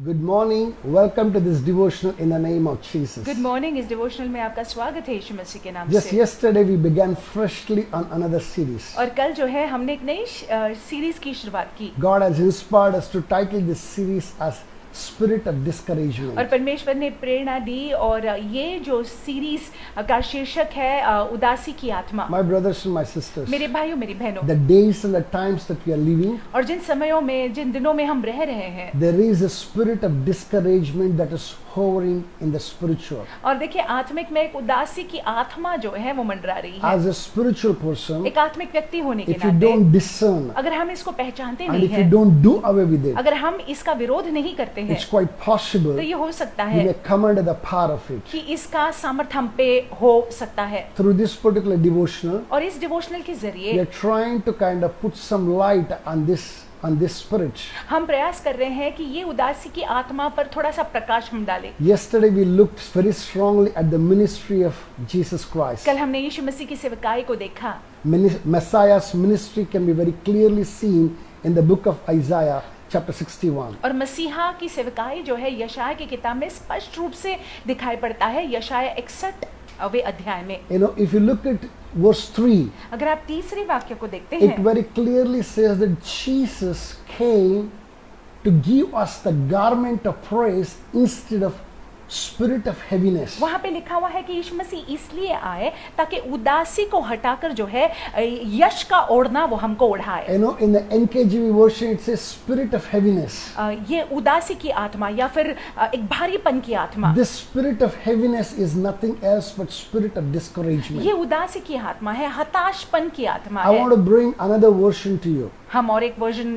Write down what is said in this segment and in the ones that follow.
Good morning. Welcome to this devotional in the name of Jesus. Good morning. इस devotional में आपका स्वागत है यीशु मसीह के नाम Just से। yesterday we began freshly on another series. और कल जो है हमने एक नई सीरीज की शुरुआत की God has inspired us to title this series as Spirit of Discouragement. और परमेश्वर ने प्रेरणा दी और ये जो सीरीज का शीर्षक है उदासी की आत्मा। My brothers and my sisters, मेरे भाइयों मेरी बहनों, the days and the times that we are living, और जिन समयों में जिन दिनों में हम रह रहे हैं, there is a spirit of discouragement that is hovering in the spiritual. और देखिए आत्मिक में एक उदासी की आत्मा जो है वो मंडरा रही है। As a spiritual person, एक आत्मिक व्यक्ति होने के if you नाते don't discern अगर हम इसको पहचानते and नहीं if you हैं, don't do away with it, अगर हम इसका विरोध नहीं करते हैं, it's quite possible तो ये हो सकता you may है come under the power of it. कि इसका सामर्थ्य हम पे हो सकता है। Through this particular devotional, और इस डिवोशनल के we जरिए are trying to kind of put some light on this spirit. हम प्रयास कर रहे हैं कि ये उदासी की आत्मा पर थोड़ा सा प्रकाश हम डालें। Yesterday we looked very strongly at the ministry of Jesus Christ. कल हमने यीशु मसीह की सेवकाई को देखा। Messiah's ministry can be very clearly seen in the book of Isaiah chapter 61. और मसीहा की सेवकाई जो है यशाया की किताब में स्पष्ट रूप से दिखाई पड़ता है। यशाया 61वें अध्याय में You know, if you look at verse 3, अगर आप तीसरे वाक्य को देखते it हैं, very clearly says that Jesus came to give us the garment of praise instead of spirit of heaviness. वहां पे लिखा हुआ है कि यीशु मसीह इसलिए आए ताकि उदासी को हटाकर जो है यश का ओढ़ना वो हमको ओढ़ाए। You know, in the NKJV version it says spirit of heaviness. ये उदासी की आत्मा या फिर एक भारीपन की आत्मा। This spirit of heaviness is nothing else but spirit of discouragement. ये उदासी की आत्मा है, हताशपन की आत्मा I है। want to bring another version to you. हम और एक वर्जन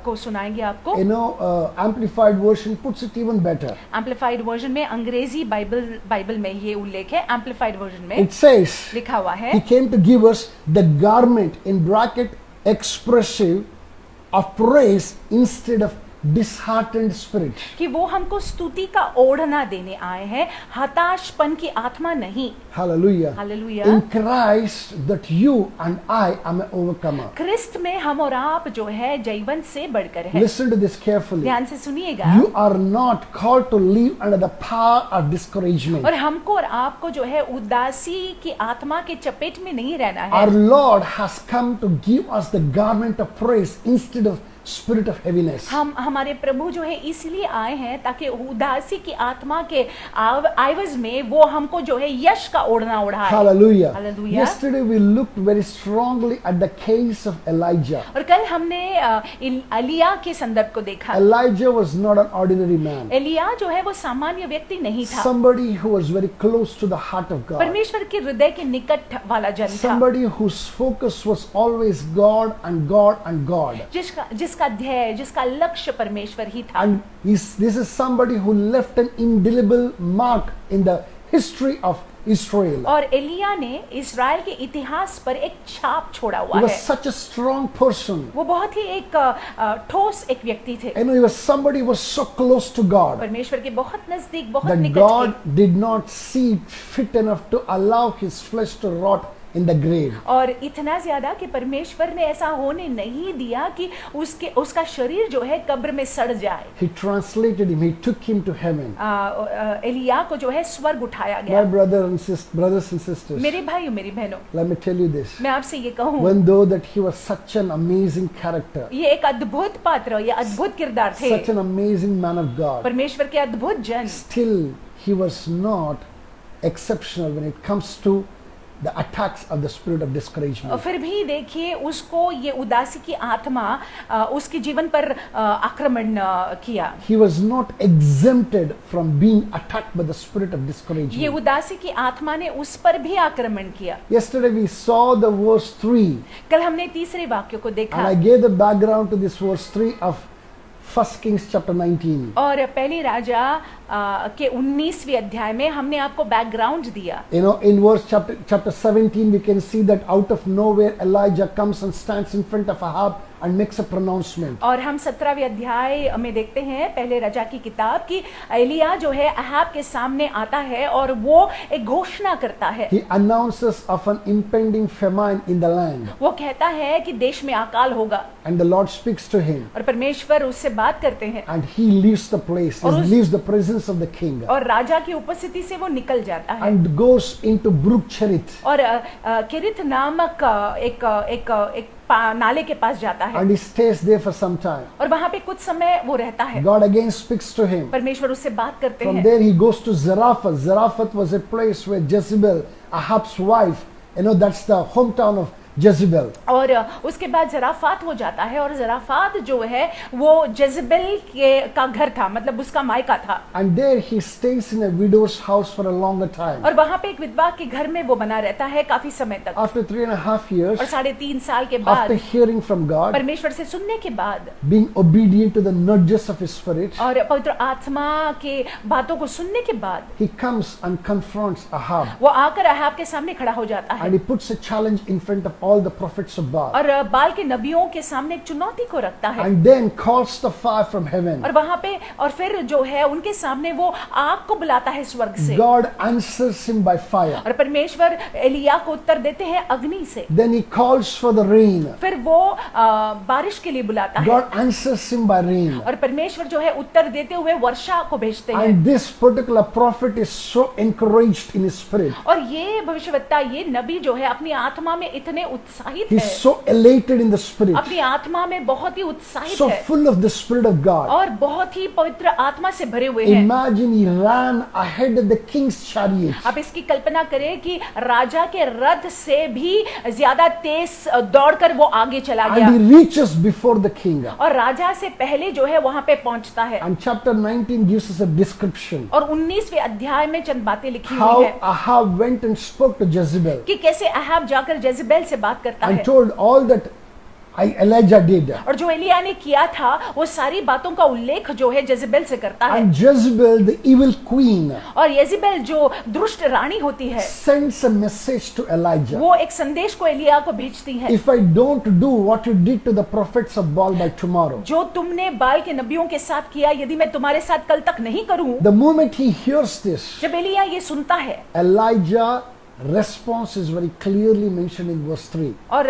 को सुनाएंगे आपको। You know, Amplified version puts it even better. Amplified version में, अंग्रेजी बाइबल में ये उल्लेख है। एम्पलीफाइड वर्जन में It says, लिखा हुआ है He came to give us the garment in bracket expressive of praise instead of disheartened spirit. कि वो हमको स्तुति का ओढ़ना देने आए हैं, हताशपन की आत्मा नहीं। Hallelujah. Hallelujah. In Christ that you and I am an overcomer. क्रिस्त में हम और आप जो है जयवंत से बढ़कर है। Listen to this carefully. ध्यान से सुनिएगा। You are not called to live under the power of discouragement. और हमको और आपको जो है उदासी की आत्मा के चपेट में नहीं रहना है। Our Lord has come to give us the garment of praise instead of spirit of heaviness. हमारे प्रभु जो है इसलिए आए हैं ताकि उदासी की आत्मा के आइवज में वो हमको जो है यश का ओढ़ना ओढ़ाए। Hallelujah. Hallelujah. Yesterday we looked very strongly at the case of Elijah. और कल हमने एलिया के संदर्भ को देखा। Elijah was not an ordinary man. Elia जो है वो सामान्य व्यक्ति नहीं था। Somebody who was very close to the heart of God. परमेश्वर के हृदय के निकट वाला जन था। Somebody whose focus was always God and God and God. जिसका ध्येय, जिसका लक्ष्य परमेश्वर ही था। And this is somebody who left an indelible mark in the history of Israel. और एलिया ने इस्राएल के इतिहास पर एक छाप छोड़ा हुआ He was है। such a strong person. वो बहुत ही एक ठोस एक व्यक्ति थे। And he was somebody who was so close to God परमेश्वर के बहुत नजदीक, बहुत that निकट God थे। did not see fit enough to allow his flesh to rot in the grave. और इतना ज्यादा कि परमेश्वर ने ऐसा होने नहीं दिया कि उसका शरीर जो है कब्र में सड़ जाए। He translated him. He took him to heaven. Elia को जो है स्वर्ग उठाया My गया। brothers and sisters, मेरे भाइयों मेरी बहनों, let me tell you this. मैं आपसे ये कहूँ, When though that he was such an amazing character, ये एक अद्भुत पात्र या अद्भुत किरदार थे, such an amazing man of God, परमेश्वर के अद्भुत जन, still he was not exceptional when it comes to the attacks of the spirit of और discouragement. फिर भी देखिए उसको ये उदासी की आत्मा उसके जीवन पर आक्रमण किया। He was not exempted from being attacked by the spirit of ये discouragement. उदासी की आत्मा ने उस पर भी आक्रमण किया। Yesterday we saw the verse 3 कल हमने तीसरे वाक्य को and देखा I gave the background to this verse 3 of 1 Kings chapter 19. और पहली राजा के 19वें अध्याय में हमने आपको बैकग्राउंड दिया। You know, in verse chapter 17 we can see that out of nowhere Elijah comes and stands in front of Ahab and makes a pronouncement. और हम 17वें अध्याय में देखते हैं पहले राजा की किताब की एलिया जो है अहाब के सामने आता है और वो एक घोषणा करता है। He announces of an impending famine in the land, वो कहता है कि देश में अकाल होगा and the Lord speaks to him, और परमेश्वर उससे बात करते हैं and he leaves the place, he leaves the presence of the king, और राजा की उपस्थिति से वो निकल जाता है and goes into Brook Cherith, और किरित नामक एक नाले के पास जाता है and he stays there for some time. और वहां पे कुछ समय वो रहता है। God again speaks to him. परमेश्वर उससे बात करते From हैं। there he goes to Zarephath. Zarephath was a place where Jezebel, Ahab's wife, that's the hometown of Jezebel. और उसके बाद जराफात वो जाता है और जराफात जो है वो जेजबेल का घर था, मतलब उसका मायका था। And there he stays in a widow's house for a longer time. और वहां पे एक विधवा के घर में वो बना रहता है काफी समय तक। After 3.5 years, और 3.5 साल के बाद after hearing from God, परमेश्वर से सुनने के बाद, being obedient to the nudges of his spirit, और पवित्र आत्मा के बातों को सुनने के बाद he comes and confronts Ahab. वो आकर अहाब के सामने खड़ा हो जाता है And he puts a challenge in front of all the prophets of Baal. और बाल के नबियों के सामने एक चुनौती को रखता है And then calls the fire from heaven. और वहां पे और फिर जो है उनके सामने वो आग को बुलाता है स्वर्ग से। God answers him by fire. और परमेश्वर एलिया को उत्तर देते हैं अग्नि से। Then he calls for the rain. फिर वो बारिश के लिए बुलाता है God answers him by rain. और परमेश्वर जो है उत्तर देते हुए वर्षा को भेजते हैं। And this particular prophet is so encouraged in his spirit. और ये भविष्यवक्ता, ये नबी जो है अपनी आत्मा में इतने उत्साहित He's है, so elated in the spirit, अपनी आत्मा में बहुत ही उत्साहित so है full of the spirit of God. और बहुत ही पवित्र आत्मा से भरे हुए हैं। Imagine he ran ahead of the king's chariot. आप इसकी कल्पना करें कि राजा के रथ से भी ज्यादा तेज दौड़कर वो आगे चला गया And he reaches before the king. और राजा से पहले जो है वहां पे पहुंचता है। And chapter 19 gives us a description और 19वें अध्याय में चंद बातें लिखी how हुई है Ahab went and spoke to Jezebel कि कैसे अहाब जाकर जेजबेल से बात करता and है told all that Elijah did. और जो एलिया ने किया था वो सारी बातों का उल्लेख जो है जेजबेल से करता है। And Jezebel, the evil queen, और येजेबेल जो दुष्ट रानी होती है sends a message to Elijah. वो एक संदेश को एलिया को भेजती है, If I don't do what you did to the prophets of Baal by tomorrow, जो तुमने बाल के नबियों के साथ किया यदि मैं तुम्हारे साथ कल तक नहीं करूं। the moment he hears this, जब एलिया ये सुनता है Elijah response is very clearly mentioned in verse 3. और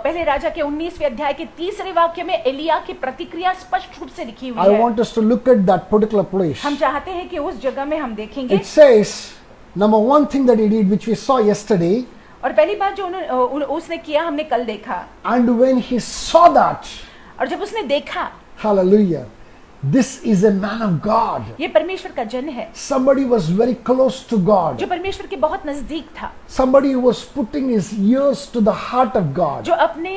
पहले राजा के 19वें अध्याय के 3रे वाक्य में एलिया की प्रतिक्रिया स्पष्ट रूप से लिखी I हुई है। want us to look at that particular place. हम चाहते हैं कि उस जगह में हम देखेंगे It says, number one thing that he did, which we saw yesterday, और पहली बात जो उसने किया हमने कल देखा, and when he saw that, और जब उसने देखा hallelujah, this is a man of God. ये परमेश्वर का जन है, Somebody was very close to God. जो परमेश्वर के बहुत नजदीक था, Somebody who was putting his ears to the heart of God. जो अपने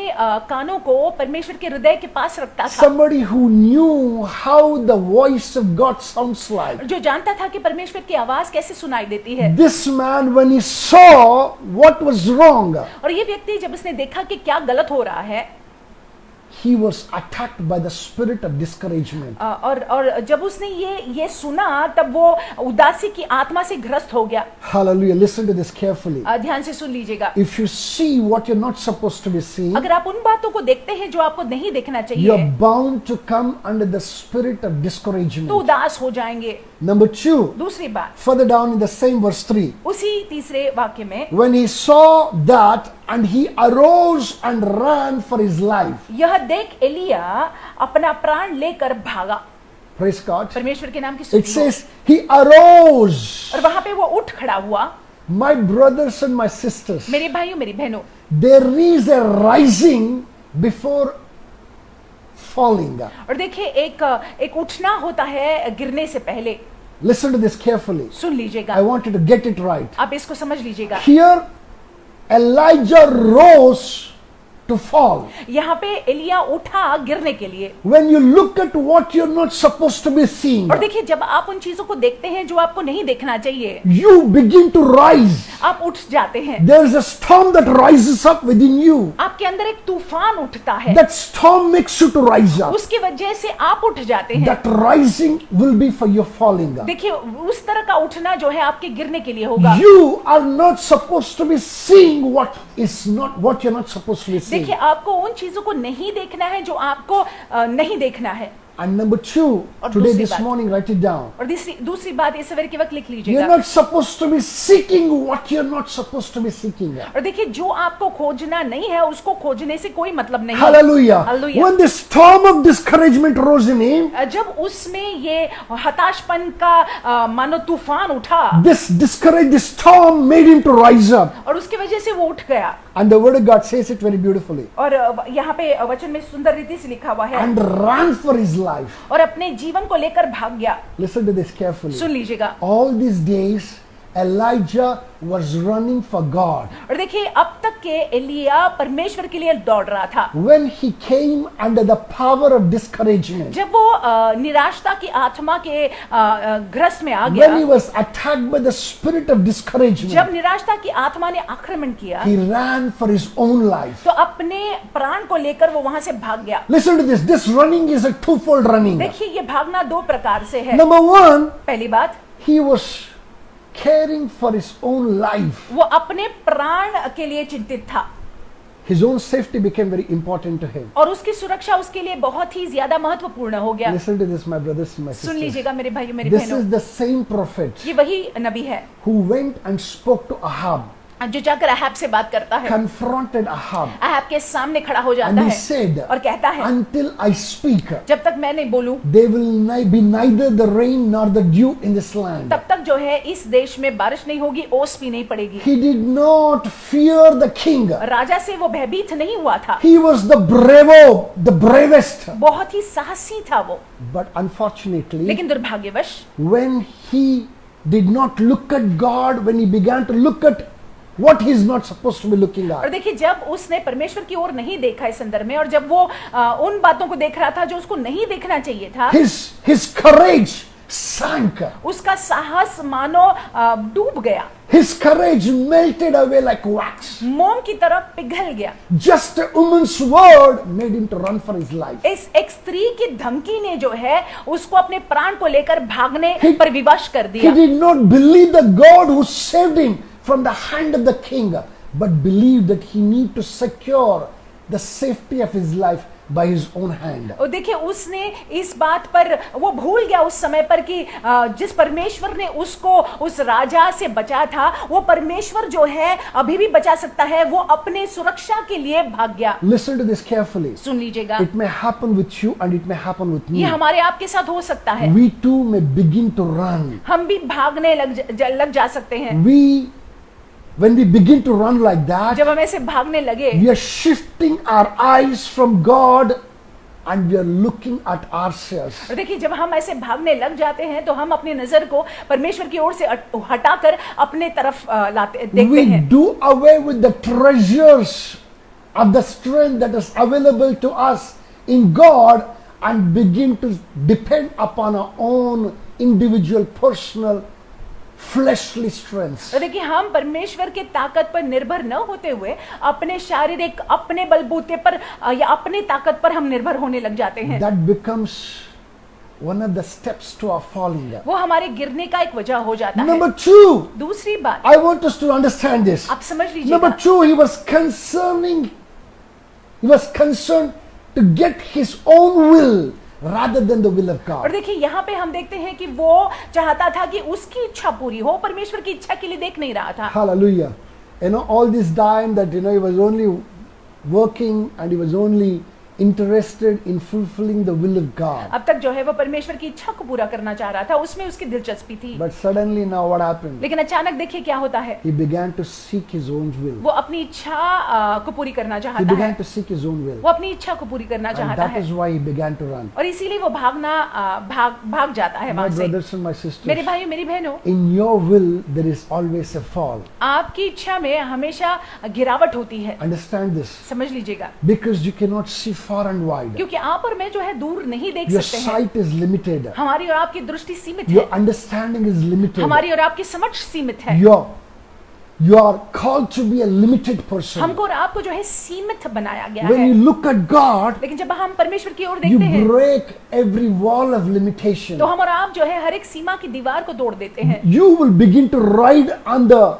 कानों को परमेश्वर के हृदय के पास रखता था, Somebody who knew how the voice of God sounds like. जो जानता था कि परमेश्वर की आवाज कैसे सुनाई देती है। This man, when he saw what was wrong, और ये व्यक्ति जब उसने देखा कि क्या गलत हो रहा है, he was attacked by the spirit of discouragement. और जब उसने ये सुना तब वो उदासी की आत्मा से ग्रस्त हो गया। Hallelujah. Listen to this carefully. ध्यान से सुन लीजिएगा। If you see what you're not supposed to be seeing, अगर आप उन बातों को देखते हैं जो आपको नहीं देखना चाहिए, you're bound to come under the spirit of तो discouragement. उदास हो जाएंगे। Number 2, दूसरी बात, further down in the same verse 3, उसी 3रे वाक्य में, when he saw that and he arose and ran for his life. यह देख एलिया अपना प्राण लेकर भागा। Praise God. परमेश्वर के नाम की It स्तुति हो। says he arose. और वहां पे वो उठ खड़ा हुआ। My brothers and my sisters, मेरे भाइयों मेरी बहनों, there is a rising before falling. और देखिए एक उठना होता है गिरने से पहले। Listen to this carefully. सुन लीजिएगा, I want you to get it right. आप इसको समझ लीजिएगा। Here, Elijah rose to fall. यहाँ पे एलिया उठा गिरने के लिए। When you look at what you're not supposed to be seeing, और देखिए जब आप उन चीजों को देखते हैं जो आपको नहीं देखना चाहिए, you begin to rise. आप उठ जाते हैं। There is a storm that rises up within you. आपके अंदर एक तूफान उठता है, That storm makes you to rise up. उसकी वजह से आप उठ जाते हैं। That rising will be for your falling. देखिए उस तरह का उठना जो है आपके गिरने के लिए होगा। You are not supposed to be seeing what you're not supposed to be seeing. देखिए आपको उन चीजों को नहीं देखना है जो आपको नहीं देखना है। And number two, और today दूसरी this बात। morning, write it down. और दूसरी बात इस सवेरे के वक्त लिख You're लीजिएगा। not supposed to be seeking what you're not supposed to be seeking. और देखिए जो आपको खोजना नहीं है उसको खोजने से कोई मतलब नहीं। Hallelujah. Hallelujah। When the storm of discouragement rose in him, जब उसमें ये हताशपन का मानो तूफान उठा this storm made him to rise up. और उसकी वजह से वो उठ गया। And the word of God says it very beautifully. और यहाँ पे वचन में सुंदर रीति से लिखा हुआ है, And ran for his life. और अपने जीवन को लेकर भाग गया। Listen to this carefully. सुन लीजिएगा। All these days, Elijah was running for God. और देखिए अब तक के एलिया परमेश्वर के लिए दौड़ रहा था। When he came under the power of discouragement, जब वो निराशा की आत्मा के ग्रस्त में आ गया, when he was attacked by the spirit of discouragement, जब निराशा की आत्मा ने आक्रमण किया, he ran for his own life. तो अपने प्राण को लेकर वो वहां से भाग गया। Listen to this. This running is a twofold running. देखिए ये भागना दो प्रकार से है। Number one, पहली बात, he was caring for his own life. वो अपने प्राण के लिए चिंतित था His own safety became very important to him. और उसकी सुरक्षा उसके लिए बहुत ही ज्यादा महत्वपूर्ण हो गया। Listen to this, my brothers and my soon sisters. लीजिएगा मेरे भाइयों मेरी This बहनों, is the same prophet ये वही नबी है who went and spoke to Ahab, जो जाकर अहाब से बात करता है, confronted Ahab, अहाब के सामने खड़ा हो जाता and he है said, और कहता है, until I speak, जब तक मैं नहीं बोलूं there will be neither the rain nor the dew in this land. तब तक जो है इस देश में बारिश नहीं होगी, ओस भी नहीं पड़ेगी। He did not fear the king. राजा से वो भयभीत नहीं हुआ था, He was the bravest. बहुत ही साहसी था वो। But unfortunately, लेकिन दुर्भाग्यवश when he did not look at God, when he began to look at what he is not supposed to be looking और at, देखिए जब उसने परमेश्वर की ओर नहीं देखा इस संदर्भ में, और जब वो उन बातों को देख रहा था जो उसको नहीं देखना चाहिए था, his courage sank. उसका साहस मानो डूब गया, His courage melted away like wax. मोम की तरह पिघल गया। Just a woman's word made him to run for his life. इस एक स्त्री की धमकी ने जो है उसको अपने प्राण को लेकर भागने पर विवश कर He दिया। did not believe the God who saved him from the hand of the king, but believed that he need to secure the safety of his life by his own hand. और देखिए उसने इस बात पर वो भूल गया उस समय पर कि जिस परमेश्वर ने उसको उस राजा से बचा था, वो परमेश्वर जो है अभी भी बचा सकता है। वो अपने सुरक्षा के लिए भाग गया। Listen to this carefully. सुन लीजिएगा, It may happen with you and it may happen with me. ये हमारे आपके साथ हो सकता है। We too may begin to run. हम भी भागने लग जा सकते हैं। When we begin to run like that, जब हम ऐसे भागने लगे, we are shifting our eyes from God and we are looking at ourselves. और देखिए जब हम ऐसे भागने लग जाते हैं तो हम अपनी नजर को परमेश्वर की ओर से हटाकर अपने तरफ देखते We हैं। do away with the treasures of the strength that is available to us in God and begin to depend upon our own individual personal fleshly strengths. तो देखिए हम परमेश्वर के ताकत पर निर्भर न होते हुए अपने शारीरिक, अपने बलबूते पर या अपनी ताकत पर हम निर्भर होने लग जाते हैं। That becomes one of the steps to our falling. वो हमारे गिरने का एक वजह हो जाता है। Number two, दूसरी बात, I want us to understand this. आप समझ Number लीजिएगा, two, he was concerned to get his own will rather than the will of और God. देखिए यहाँ पे हम देखते हैं कि वो चाहता था कि उसकी इच्छा पूरी हो, परमेश्वर की इच्छा के लिए देख नहीं रहा था। Hallelujah. All this time that he was only working and he was only interested in fulfilling the will of God. अब तक जो है वो परमेश्वर की इच्छा को पूरा करना चाह रहा था, उसमें उसकी दिलचस्पी थी। But suddenly now what happened? लेकिन अचानक देखिए क्या होता है, He began to seek his own will. वो अपनी इच्छा को पूरी करना He चाहता began है, to seek his own will. वो अपनी इच्छा को पूरी करना And चाहता that है, is why he began to run. और इसीलिए वो भाग जाता है My वहां से। brothers and my मेरे sisters, भाइयों मेरी बहनों, in your will there is always a fall. आपकी इच्छा में हमेशा गिरावट होती है, Understand this. समझ लीजिएगा, Because you cannot see far and wide. क्योंकि आप और मैं जो है दूर नहीं देख Your सकते हैं। sight is limited. हमारी और आपकी दृष्टि सीमित Your है, understanding is limited. हमारी और आपकी समझ सीमित है। You are called to be a limited person. हमको और आपको जो है सीमित बनाया गया When है, you look at God, लेकिन जब हम परमेश्वर की ओर you देखते हैं break every wall of limitation. तो हम और आप जो है हर एक सीमा की दीवार को तोड़ देते हैं। You will begin to ride on the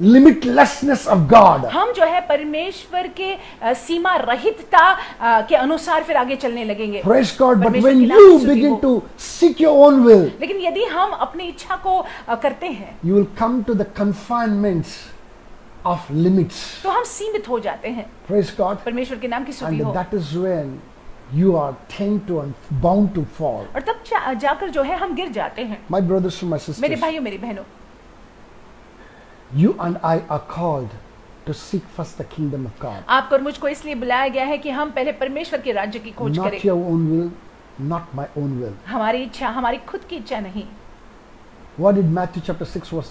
limitlessness of God. हम जो है परमेश्वर के सीमा रहितता के अनुसार फिर आगे चलने लगेंगे। Praise God. But परमेश्वर when की नाम you की स्तुति begin हो। to seek your own will, लेकिन यदि हम अपनी इच्छा को करते हैं you will come to the confinements of limits. तो हम सीमित हो जाते हैं। Praise God. परमेश्वर के नाम की स्तुति And हो। that is when you are tend to and bound to fall. और तब जाकर जो है हम गिर जाते हैं। My brothers and my मेरे sisters, भाइयों मेरी बहनों, you and I are called to seek first the kingdom of God. आपको और मुझको इसलिए बुलाया गया है कि हम पहले परमेश्वर के राज्य की खोज Not करें। your own will, not my own will. हमारी इच्छा हमारी खुद की इच्छा नहीं। What did Matthew chapter 6 verse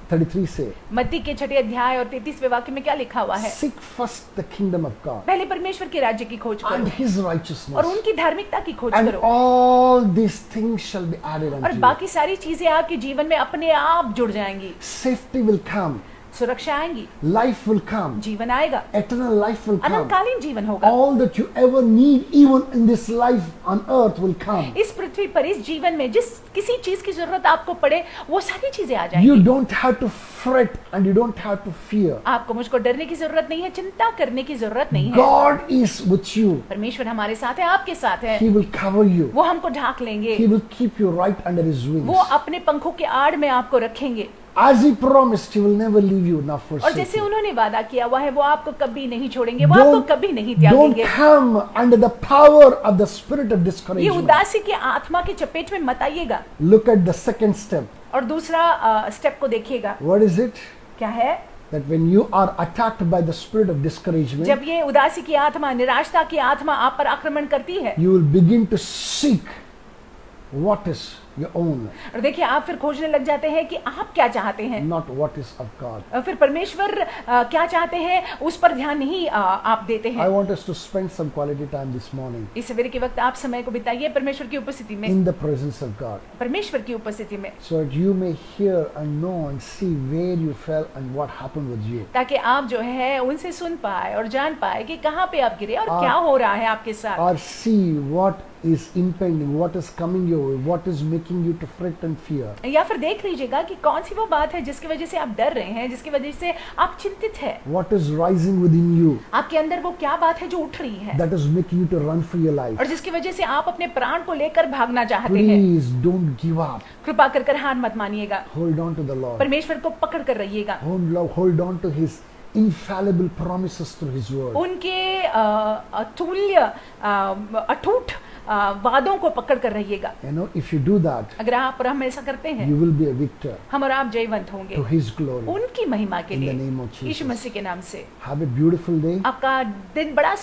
33 say? मत्ती के 6 अध्याय और 33वें वाक्य में क्या लिखा हुआ है? Seek first the kingdom of God पहले परमेश्वर के राज्य की खोज and करो his और righteousness, उनकी धार्मिकता की खोज and करो all these things shall be added और unto you. बाकी सारी चीजें आपके जीवन में अपने आप जुड़ जाएंगी। Safety will come, सुरक्षा आएंगी, life will come, जीवन आएगा, eternal life will come. अनंतकालीन जीवन होगा। All that you ever need, even in this life on earth, will come. इस पृथ्वी पर इस जीवन में जिस किसी चीज की जरूरत आपको पड़े वो सारी चीजें आ You जाएंगी। don't have to fret and you don't have to fear. आपको मुझको डरने की जरूरत नहीं है, चिंता करने की जरूरत नहीं है। God is with you. परमेश्वर हमारे साथ है, आपके साथ है, He will cover you. वो हमको ढाक लेंगे, He will keep you right under his wings. वो अपने पंखों के आड़ में आपको रखेंगे As he promised, he will never leave you nor और forsake जैसे you. उन्होंने वादा किया हुआ है वो आपको कभी नहीं छोड़ेंगे, वो आपको कभी नहीं Don't त्यागेंगे। come under the power of the spirit of ये discouragement. उदासी के आत्मा के चपेट में मत आइएगा। Look at the second step. और दूसरा स्टेप को देखिएगा, What is it? क्या है? That when you are attacked by the spirit of discouragement, जब ये उदासी की आत्मा, निराशा की आत्मा आप पर आक्रमण करती है you will begin to seek what is your own, और देखिए आप फिर खोजने लग जाते हैं कि आप क्या चाहते हैं, not what is of God. और फिर परमेश्वर क्या चाहते हैं उस पर ध्यान नहीं आप देते I हैं। want us to spend some quality time this morning इस सवेरे के वक्त आप समय को बिताइए परमेश्वर की उपस्थिति में, in the presence of God, परमेश्वर की उपस्थिति में, so that you may hear and know and see where you fell and what happened with you. ताकि आप जो है उनसे सुन पाए और जान पाए कि कहाँ पे आप गिरे और क्या हो रहा है आपके साथ, Or see what is impending, what is coming your way, what is making you to fret and fear. या फिर देख लीजिएगा कि कौन सी वो बात है जिसकी वजह से आप डर रहे हैं, जिसकी वजह से आप चिंतित हैं, What is rising within you आपके अंदर वो क्या बात है जो उठ रही है that is making you to run for your life. और जिसकी वजह से आप अपने प्राण को लेकर भागना चाहते हैं। Please don't give up. कृपा कर हार मत मानिएगा, Hold on to the Lord. परमेश्वर को पकड़ कर रहिएगा, Hold on to his infallible promises through his word. उनके अतुल्य अटूट वादों को पकड़ कर रहिएगा। You know, if you do that, अगर आप और हम ऐसा करते हैं you will be a victor हम और आप जयवंत होंगे to his glory. उनकी महिमा के In the लिए, name of Jesus. यीशु मसीह के नाम से। Have a beautiful day. आपका दिन बड़ा